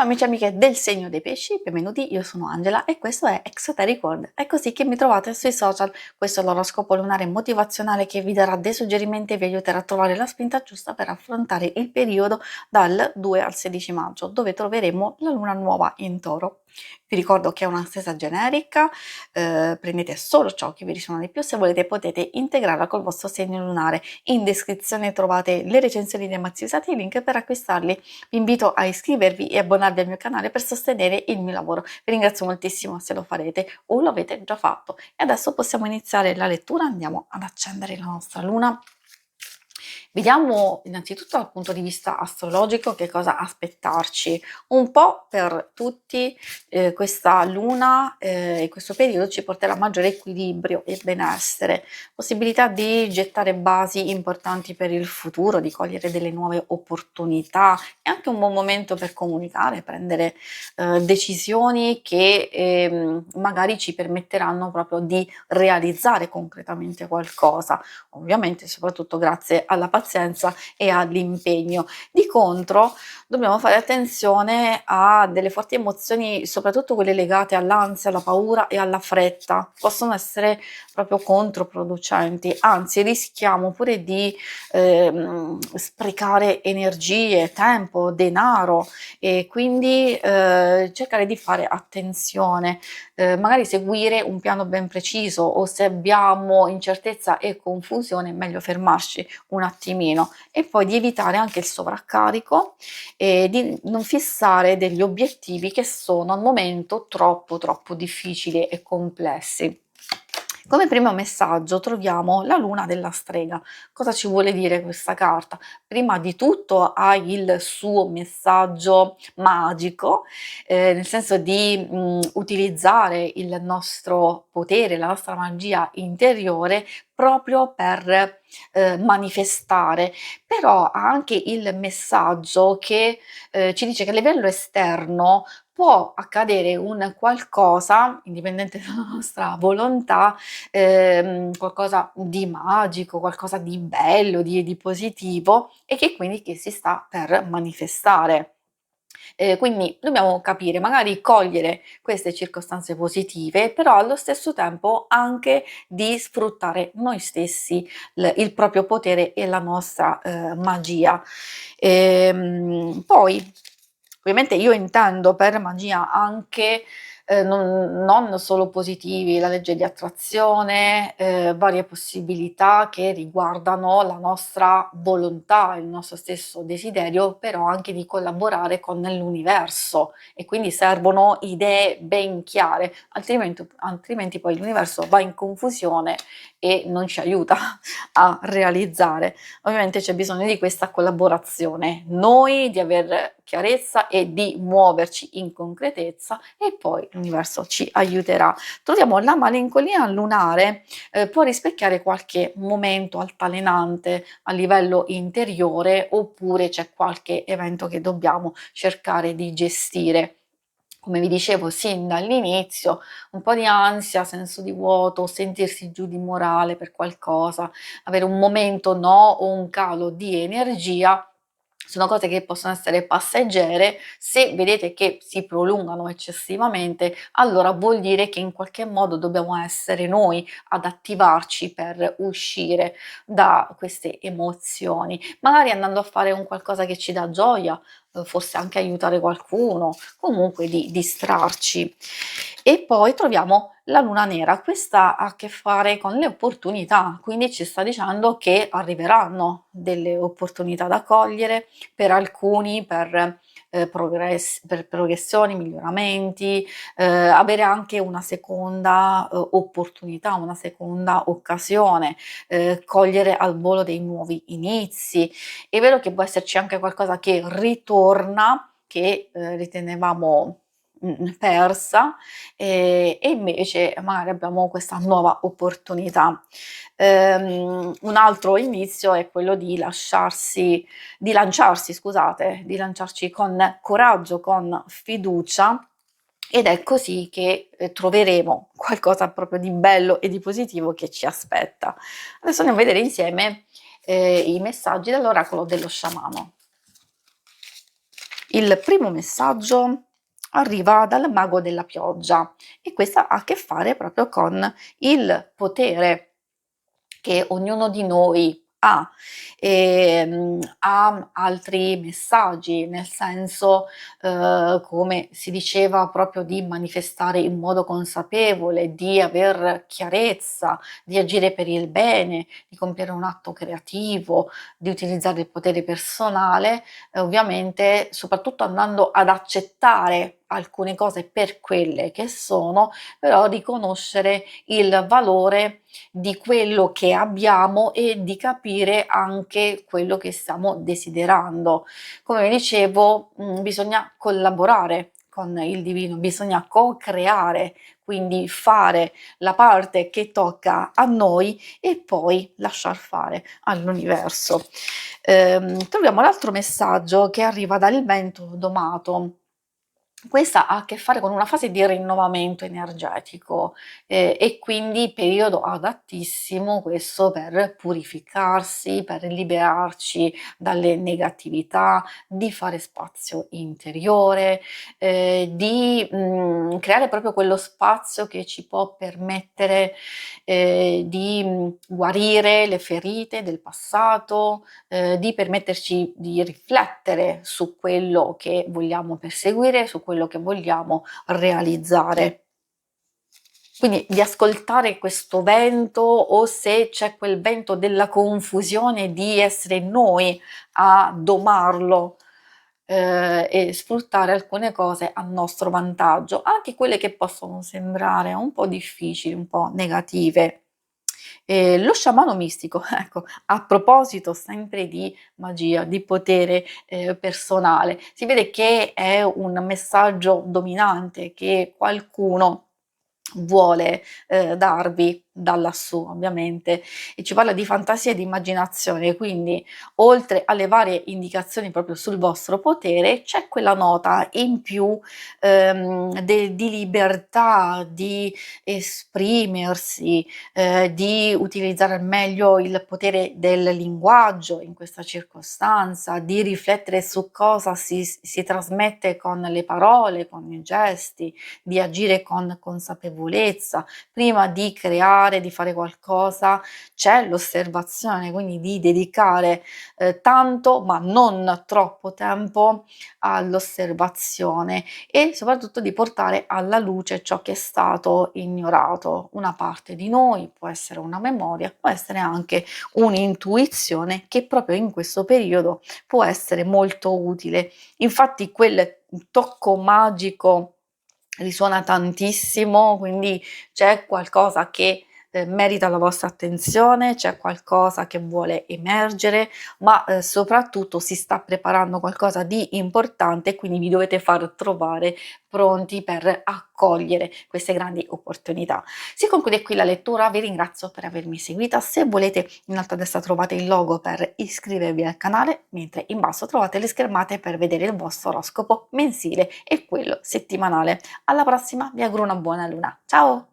amici e amiche del segno dei pesci, benvenuti, io sono Angela e questo è Exoteric World. È così che mi trovate sui social. Questo è l'oroscopo lunare motivazionale che vi darà dei suggerimenti e vi aiuterà a trovare la spinta giusta per affrontare il periodo dal 2 al 16 maggio, dove troveremo la luna nuova in Toro. Vi ricordo che è una stesa generica, prendete solo ciò che vi risuona di più, se volete potete integrarla col vostro segno lunare. In descrizione trovate le recensioni dei mazzi usati e i link per acquistarli. Vi invito a iscrivervi e abbonarvi al mio canale per sostenere il mio lavoro. Vi ringrazio moltissimo se lo farete o lo avete già fatto. E adesso possiamo iniziare la lettura, andiamo ad accendere la nostra luna. Vediamo innanzitutto dal punto di vista astrologico che cosa aspettarci. Un po' per tutti questa luna e questo periodo ci porterà a maggiore equilibrio e benessere, possibilità di gettare basi importanti per il futuro, di cogliere delle nuove opportunità. È anche un buon momento per comunicare, prendere decisioni che magari ci permetteranno proprio di realizzare concretamente qualcosa, ovviamente soprattutto grazie alla pazienza e all'impegno. Di contro dobbiamo fare attenzione a delle forti emozioni, soprattutto quelle legate all'ansia, alla paura e alla fretta, possono essere proprio controproducenti, anzi rischiamo pure di sprecare energie, tempo, denaro e quindi cercare di fare attenzione, magari seguire un piano ben preciso o se abbiamo incertezza e confusione meglio fermarci un attimino e poi di evitare anche il sovraccarico e di non fissare degli obiettivi che sono al momento troppo difficili e complessi. Come primo messaggio troviamo la luna della strega. Cosa ci vuole dire questa carta? Prima di tutto ha il suo messaggio magico, nel senso di utilizzare il nostro potere, la nostra magia interiore proprio per manifestare, però ha anche il messaggio che ci dice che a livello esterno può accadere un qualcosa, indipendente dalla nostra volontà, qualcosa di magico, qualcosa di bello, di positivo e che quindi che si sta per manifestare. Quindi dobbiamo capire, magari cogliere queste circostanze positive, però allo stesso tempo anche di sfruttare noi stessi, il proprio potere e la nostra magia. Poi ovviamente io intendo per magia anche non solo positivi, la legge di attrazione, varie possibilità che riguardano la nostra volontà, il nostro stesso desiderio, però anche di collaborare con l'universo e quindi servono idee ben chiare, altrimenti poi l'universo va in confusione e non ci aiuta a realizzare. Ovviamente c'è bisogno di questa collaborazione, noi di aver chiarezza e di muoverci in concretezza e poi l'universo ci aiuterà. Troviamo la malinconia lunare, può rispecchiare qualche momento altalenante a livello interiore oppure c'è qualche evento che dobbiamo cercare di gestire. Come vi dicevo sin dall'inizio, un po' di ansia, senso di vuoto, sentirsi giù di morale per qualcosa, avere un momento no o un calo di energia sono cose che possono essere passeggere. Se vedete che si prolungano eccessivamente, allora vuol dire che in qualche modo dobbiamo essere noi ad attivarci per uscire da queste emozioni, magari andando a fare un qualcosa che ci dà gioia, forse anche aiutare qualcuno, comunque di distrarci. E poi troviamo la luna nera, questa ha a che fare con le opportunità, quindi ci sta dicendo che arriveranno delle opportunità da cogliere per alcuni, per progressioni, miglioramenti, avere anche una seconda opportunità, una seconda occasione, cogliere al volo dei nuovi inizi. È vero che può esserci anche qualcosa che ritorna, che ritenevamo persa e invece magari abbiamo questa nuova opportunità. Un altro inizio è quello di lanciarsi, scusate, di lanciarci con coraggio, con fiducia ed è così che troveremo qualcosa proprio di bello e di positivo che ci aspetta. Adesso andiamo a vedere insieme i messaggi dell'oracolo dello sciamano. Il primo messaggio arriva dal mago della pioggia e questo ha a che fare proprio con il potere che ognuno di noi ha. Ha altri messaggi, nel senso, come si diceva proprio di manifestare in modo consapevole, di aver chiarezza, di agire per il bene, di compiere un atto creativo, di utilizzare il potere personale, ovviamente soprattutto andando ad accettare alcune cose per quelle che sono, però riconoscere il valore di quello che abbiamo e di capire anche quello che stiamo desiderando. Come vi dicevo, bisogna collaborare con il divino, bisogna co-creare, quindi fare la parte che tocca a noi e poi lasciar fare all'universo. Troviamo l'altro messaggio che arriva dal vento domato. Questa ha a che fare con una fase di rinnovamento energetico, e quindi periodo adattissimo questo per purificarsi, per liberarci dalle negatività, di fare spazio interiore, di, creare proprio quello spazio che ci può permettere, di, guarire le ferite del passato, di permetterci di riflettere su quello che vogliamo perseguire, su quello che vogliamo realizzare. Quindi di ascoltare questo vento o se c'è quel vento della confusione, di essere noi a domarlo, e sfruttare alcune cose a nostro vantaggio, anche quelle che possono sembrare un po' difficili, un po' negative. Lo sciamano mistico, ecco, a proposito sempre di magia, di potere, personale, si vede che è un messaggio dominante che qualcuno vuole, darvi da lassù ovviamente, e ci parla di fantasia e di immaginazione, quindi oltre alle varie indicazioni proprio sul vostro potere, c'è quella nota in più, di libertà, di esprimersi, di utilizzare al meglio il potere del linguaggio in questa circostanza, di riflettere su cosa si trasmette con le parole, con i gesti, di agire con consapevolezza. Prima di creare, di fare qualcosa, c'è l'osservazione, quindi di dedicare, tanto ma non troppo tempo all'osservazione e soprattutto di portare alla luce ciò che è stato ignorato. Una parte di noi, può essere una memoria, può essere anche un'intuizione che proprio in questo periodo può essere molto utile. Infatti quel tocco magico risuona tantissimo, quindi c'è qualcosa che, merita la vostra attenzione, c'è qualcosa che vuole emergere, ma, soprattutto si sta preparando qualcosa di importante e quindi vi dovete far trovare pronti per accogliere queste grandi opportunità. Si conclude qui la lettura, vi ringrazio per avermi seguita. Se volete, in alto a destra trovate il logo per iscrivervi al canale, mentre in basso trovate le schermate per vedere il vostro oroscopo mensile e quello settimanale. Alla prossima, vi auguro una buona luna. Ciao!